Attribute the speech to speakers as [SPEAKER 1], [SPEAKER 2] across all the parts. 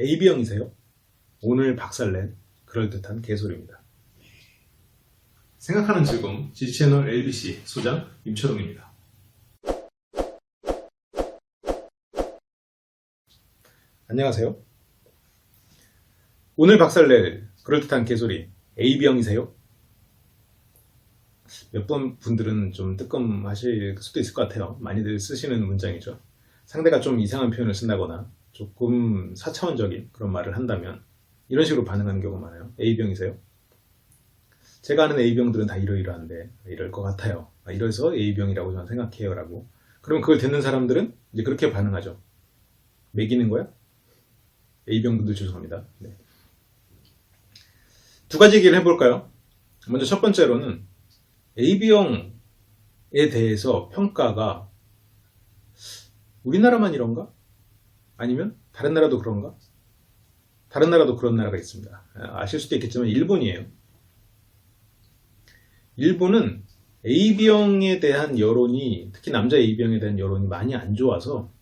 [SPEAKER 1] AB형이세요? 오늘 박살낸 그럴듯한 개소리입니다. 생각하는 즐거움 지지채널 LBC 소장 임철웅입니다. 안녕하세요. 오늘 박살낼 그럴듯한 개소리 AB형이세요? 몇 번 분들은 좀 뜨끔하실 수도 있을 것 같아요. 많이들 쓰시는 문장이죠. 상대가 좀 이상한 표현을 쓴다거나 조금 사차원적인 그런 말을 한다면 이런 식으로 반응하는 경우가 많아요. A병이세요? 제가 아는 A병들은 다 이러이러한데 이럴 것 같아요. 이래서 A병이라고 저는 생각해요 라고. 그럼 그걸 듣는 사람들은 이제 그렇게 반응하죠. 매기는 거야? A병분들 죄송합니다. 네. 두 가지 얘기를 해볼까요? 먼저 첫 번째로는 AB형에 대해서 평가가 우리나라만 이런가? 아니면 다른 나라도 그런가? 다른 나라도 그런 나라가 있습니다. 아실 수도 있겠지만 일본이에요. 일본은 AB형에 대한 여론이, 특히 남자 AB형에 대한 여론이 많이 안 좋아서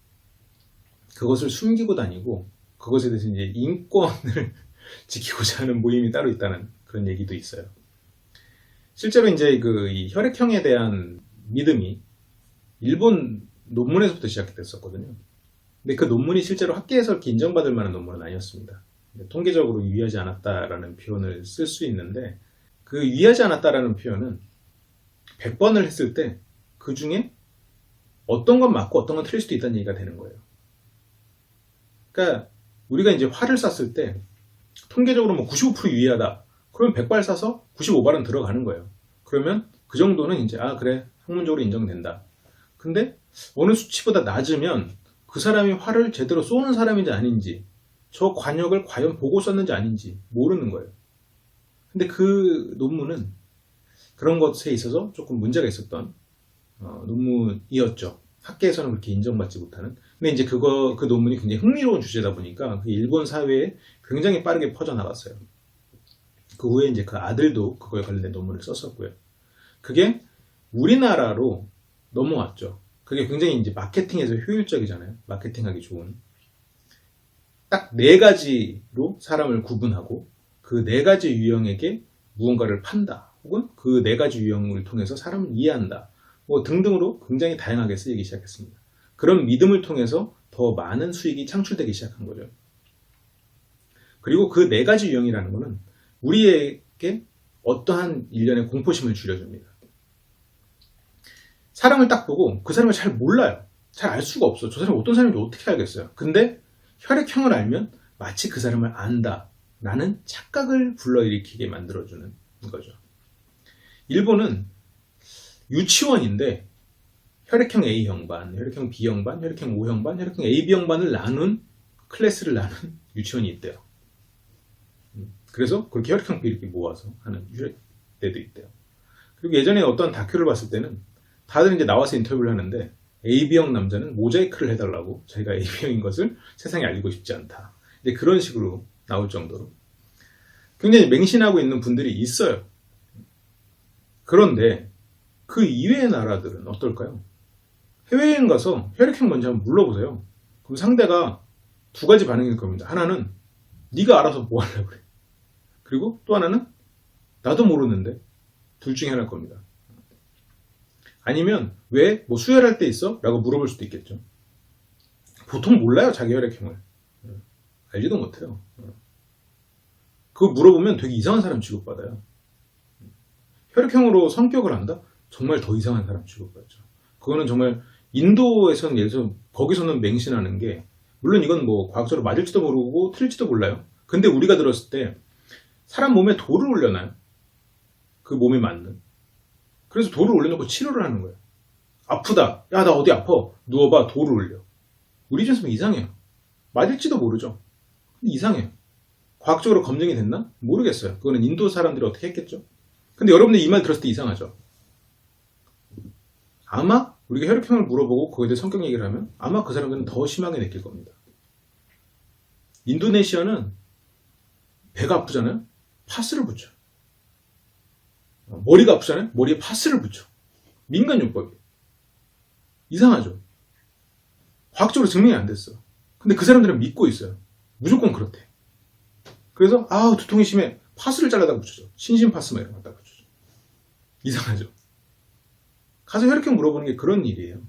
[SPEAKER 1] 그것을 숨기고 다니고 그것에 대해서 이제 인권을 지키고자 하는 모임이 따로 있다는 그런 얘기도 있어요. 실제로 이제 이 혈액형에 대한 믿음이 일본 논문에서부터 시작이 됐었거든요. 근데 그 논문이 실제로 학계에서 이렇게 인정받을 만한 논문은 아니었습니다. 통계적으로 유의하지 않았다라는 표현을 쓸 수 있는데 그 유의하지 않았다라는 표현은 100번을 했을 때 그 중에 어떤 건 맞고 어떤 건 틀릴 수도 있다는 얘기가 되는 거예요. 그러니까 우리가 이제 활을 쐈을 때 통계적으로 뭐 95% 유의하다. 그러면 100발 쏴서 95발은 들어가는 거예요. 그러면 그 정도는 이제 그래 학문적으로 인정된다. 근데 어느 수치보다 낮으면 그 사람이 활을 제대로 쏘는 사람인지 아닌지 저 관역을 과연 보고 썼는지 아닌지 모르는 거예요. 근데 그 논문은 그런 것에 있어서 조금 문제가 있었던 논문이었죠. 학계에서는 그렇게 인정받지 못하는. 근데 이제 그 논문이 굉장히 흥미로운 주제다 보니까 그 일본 사회에 굉장히 빠르게 퍼져나갔어요. 그 후에 이제 그 아들도 그거에 관련된 논문을 썼었고요. 그게 우리나라로 넘어왔죠. 그게 굉장히 이제 마케팅에서 효율적이잖아요. 마케팅하기 좋은. 딱 4가지로 사람을 구분하고 그 4가지 유형에게 무언가를 판다. 혹은 그 4가지 유형을 통해서 사람을 이해한다. 뭐 등등으로 굉장히 다양하게 쓰이기 시작했습니다. 그런 믿음을 통해서 더 많은 수익이 창출되기 시작한 거죠. 그리고 그 4가지 유형이라는 거는 우리에게 어떠한 일련의 공포심을 줄여줍니다. 사람을 딱 보고 그 사람을 잘 몰라요. 잘 알 수가 없어. 저 사람이 어떤 사람인지 어떻게 알겠어요. 근데 혈액형을 알면 마치 그 사람을 안다 라는 착각을 불러일으키게 만들어주는 거죠. 일본은 유치원인데 혈액형 A형반, 혈액형 B형반, 혈액형 O형반, 혈액형 AB형반을 나눈 클래스를 나눈 유치원이 있대요. 그래서 그렇게 혈액형비 이렇게 모아서 하는 때도 있대요. 그리고 예전에 어떤 다큐를 봤을 때는 다들 이제 나와서 인터뷰를 하는데 AB형 남자는 모자이크를 해달라고 자기가 AB형인 것을 세상에 알리고 싶지 않다. 이제 그런 식으로 나올 정도로 굉장히 맹신하고 있는 분들이 있어요. 그런데 그 이외의 나라들은 어떨까요? 해외여행 가서 혈액형 먼저 한번 물어보세요. 그럼 상대가 2가지 반응일 겁니다. 하나는 네가 알아서 뭐 하려고 그래. 그리고 또 하나는 나도 모르는데. 둘 중에 하나일 겁니다. 아니면 왜 뭐 수혈할 때 있어? 라고 물어볼 수도 있겠죠. 보통 몰라요. 자기 혈액형을. 알지도 못해요. 그거 물어보면 되게 이상한 사람 취급받아요. 혈액형으로 성격을 안다? 정말 더 이상한 사람 취급받죠. 그거는 정말 인도에서는 예를 들어서 거기서는 맹신하는 게 물론 이건 뭐 과학적으로 맞을지도 모르고 틀릴지도 몰라요. 근데 우리가 들었을 때 사람 몸에 돌을 올려놔요. 그 몸에 맞는. 그래서 돌을 올려놓고 치료를 하는 거예요. 아프다. 야, 나 어디 아파. 누워봐. 돌을 올려. 우리 입장에서 이상해요. 맞을지도 모르죠. 이상해요. 과학적으로 검증이 됐나? 모르겠어요. 그거는 인도 사람들이 어떻게 했겠죠? 근데 여러분들 이 말 들었을 때 이상하죠? 아마 우리가 혈액형을 물어보고 거기에 대해 성격 얘기를 하면 아마 그 사람들은 더 심하게 느낄 겁니다. 인도네시아는 배가 아프잖아요? 파스를 붙여요. 머리가 아프잖아요? 머리에 파스를 붙여. 민간요법이에요. 이상하죠? 과학적으로 증명이 안 됐어. 근데 그 사람들은 믿고 있어요. 무조건 그렇대. 그래서 두통이 심해. 파스를 잘라다 붙여줘. 신심파스 막 이런 거 갖다 붙여줘. 이상하죠. 가서 혈액형 물어보는 게 그런 일이에요.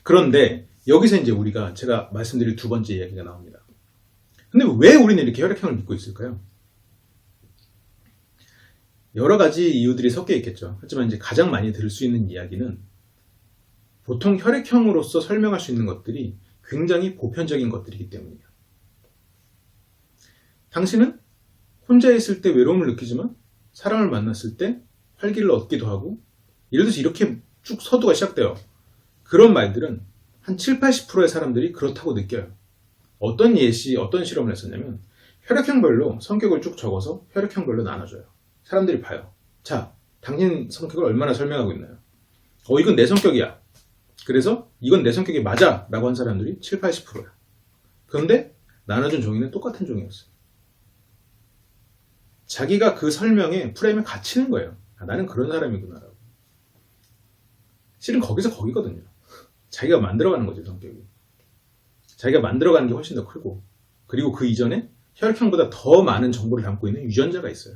[SPEAKER 1] 그런데 여기서 이제 우리가 제가 말씀드릴 두 번째 이야기가 나옵니다. 근데 왜 우리는 이렇게 혈액형을 믿고 있을까요? 여러 가지 이유들이 섞여 있겠죠. 하지만 이제 가장 많이 들을 수 있는 이야기는 보통 혈액형으로서 설명할 수 있는 것들이 굉장히 보편적인 것들이기 때문이에요. 당신은 혼자 있을 때 외로움을 느끼지만 사람을 만났을 때 활기를 얻기도 하고, 예를 들어서 이렇게 쭉 서두가 시작돼요. 그런 말들은 한 7, 80%의 사람들이 그렇다고 느껴요. 어떤 실험을 했었냐면 혈액형별로 성격을 쭉 적어서 혈액형별로 나눠줘요. 사람들이 봐요. 자, 당신 성격을 얼마나 설명하고 있나요? 이건 내 성격이야. 그래서 이건 내 성격이 맞아 라고 한 사람들이 7, 80%야. 그런데 나눠준 종이는 똑같은 종이었어요. 자기가 그 설명에 프레임에 갇히는 거예요. 나는 그런 사람이구나 라고. 실은 거기서 거기거든요. 자기가 만들어가는 거죠, 성격이. 자기가 만들어가는 게 훨씬 더 크고, 그리고 그 이전에 혈액형보다 더 많은 정보를 담고 있는 유전자가 있어요.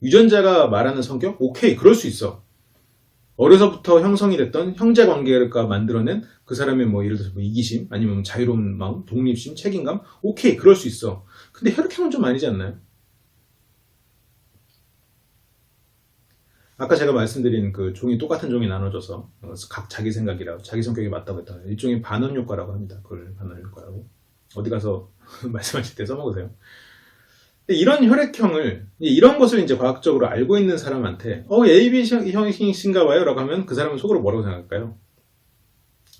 [SPEAKER 1] 유전자가 말하는 성격? 오케이, 그럴 수 있어. 어려서부터 형성이 됐던 형제관계가 만들어낸 그 사람의 예를 들어서 이기심, 아니면 자유로운 마음, 독립심, 책임감? 오케이, 그럴 수 있어. 근데 혈액형은 좀 아니지 않나요? 아까 제가 말씀드린 그 종이 똑같은 종이 나눠져서 각 자기 생각이라고, 자기 성격에 맞다고 했던 일종의 반원 효과라고 합니다. 그걸 반원 효과라고. 어디 가서 말씀하실 때 써먹으세요. 이런 혈액형을, 이런 것을 이제 과학적으로 알고 있는 사람한테 AB형이신가 봐요 라고 하면 그 사람은 속으로 뭐라고 생각할까요?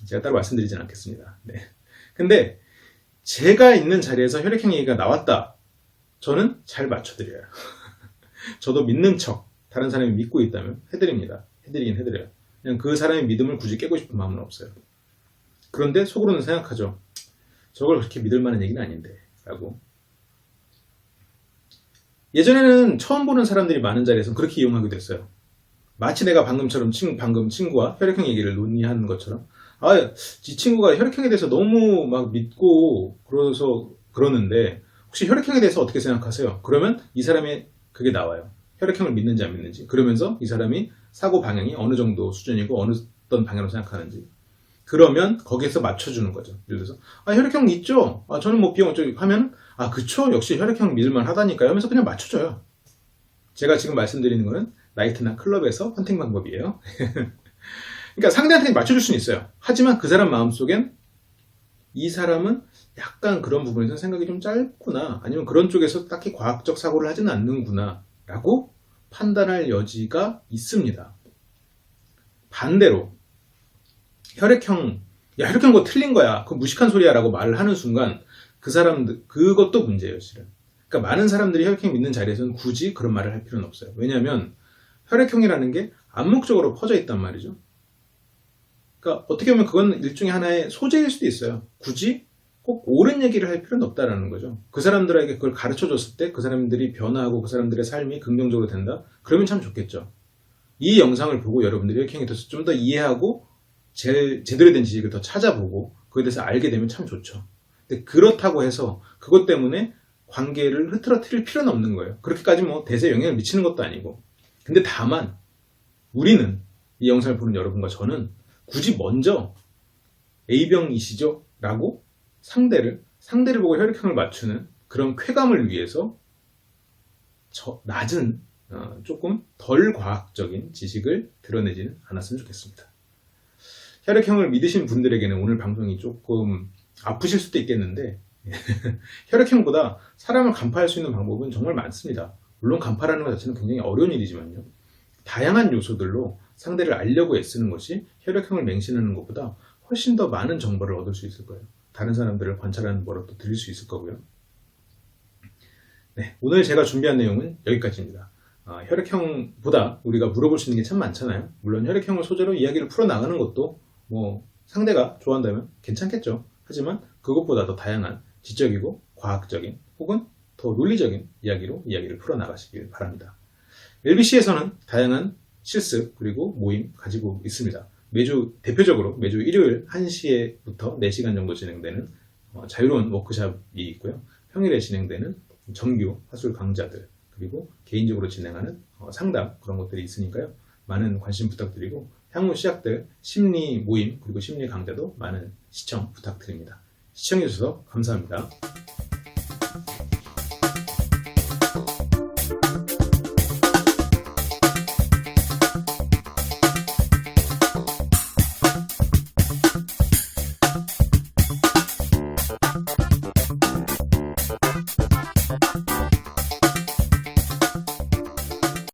[SPEAKER 1] 제가 따로 말씀드리진 않겠습니다. 네. 근데 제가 있는 자리에서 혈액형 얘기가 나왔다. 저는 잘 맞춰드려요. 저도 믿는 척, 다른 사람이 믿고 있다면 해드립니다. 해드리긴 해드려요. 그냥 그 사람의 믿음을 굳이 깨고 싶은 마음은 없어요. 그런데 속으로는 생각하죠. 저걸 그렇게 믿을 만한 얘기는 아닌데 라고. 예전에는 처음 보는 사람들이 많은 자리에서는 그렇게 이용하기도 했어요. 마치 내가 방금 친구와 혈액형 얘기를 논의하는 것처럼, 이 친구가 혈액형에 대해서 너무 막 믿고 그러는데 혹시 혈액형에 대해서 어떻게 생각하세요? 그러면 이 사람의 그게 나와요. 혈액형을 믿는지 안 믿는지. 그러면서 이 사람이 사고 방향이 어느 정도 수준이고 어떤 방향으로 생각하는지. 그러면 거기에서 맞춰주는 거죠. 예를 들어서 혈액형 있죠? 저는 B형 어쩌고 하면 그쵸? 역시 혈액형 믿을만 하다니까요 하면서 그냥 맞춰줘요. 제가 지금 말씀드리는 거는 나이트나 클럽에서 헌팅 방법이에요. 그러니까 상대한테 맞춰줄 수는 있어요. 하지만 그 사람 마음속엔 이 사람은 약간 그런 부분에서 생각이 좀 짧구나, 아니면 그런 쪽에서 딱히 과학적 사고를 하지는 않는구나 라고 판단할 여지가 있습니다. 반대로 혈액형 그거 틀린 거야, 그거 무식한 소리야 라고 말을 하는 순간 그 사람들, 그것도 문제예요, 실은. 그러니까 많은 사람들이 혈액형 믿는 자리에서는 굳이 그런 말을 할 필요는 없어요. 왜냐하면 혈액형이라는 게 암묵적으로 퍼져 있단 말이죠. 그러니까 어떻게 보면 그건 일종의 하나의 소재일 수도 있어요. 굳이 꼭 옳은 얘기를 할 필요는 없다라는 거죠. 그 사람들에게 그걸 가르쳐 줬을 때 그 사람들이 변화하고 그 사람들의 삶이 긍정적으로 된다? 그러면 참 좋겠죠. 이 영상을 보고 여러분들이 혈액형에 대해서 좀 더 이해하고 제대로 된 지식을 더 찾아보고 그거에 대해서 알게 되면 참 좋죠. 근데 그렇다고 해서 그것 때문에 관계를 흐트러뜨릴 필요는 없는 거예요. 그렇게까지 대세에 영향을 미치는 것도 아니고. 근데 다만 우리는, 이 영상을 보는 여러분과 저는 굳이 먼저 A병이시죠? 라고 상대를 보고 혈액형을 맞추는 그런 쾌감을 위해서 낮은, 조금 덜 과학적인 지식을 드러내지는 않았으면 좋겠습니다. 혈액형을 믿으신 분들에게는 오늘 방송이 조금 아프실 수도 있겠는데 혈액형보다 사람을 간파할 수 있는 방법은 정말 많습니다. 물론 간파라는 것 자체는 굉장히 어려운 일이지만요. 다양한 요소들로 상대를 알려고 애쓰는 것이 혈액형을 맹신하는 것보다 훨씬 더 많은 정보를 얻을 수 있을 거예요. 다른 사람들을 관찰하는 버릇도 들릴 수 있을 거고요. 네, 오늘 제가 준비한 내용은 여기까지입니다. 혈액형보다 우리가 물어볼 수 있는 게 참 많잖아요. 물론 혈액형을 소재로 이야기를 풀어나가는 것도 상대가 좋아한다면 괜찮겠죠. 하지만 그것보다 더 다양한 지적이고 과학적인 혹은 더 논리적인 이야기를 풀어나가시길 바랍니다. LBC에서는 다양한 실습 그리고 모임 가지고 있습니다. 대표적으로 매주 일요일 1시부터 4시간 정도 진행되는 자유로운 워크숍이 있고요. 평일에 진행되는 정규 화술 강좌들, 그리고 개인적으로 진행하는 상담, 그런 것들이 있으니까요. 많은 관심 부탁드리고 향후 시작될 심리 모임 그리고 심리 강좌도 많은 시청 부탁드립니다. 시청해주셔서 감사합니다.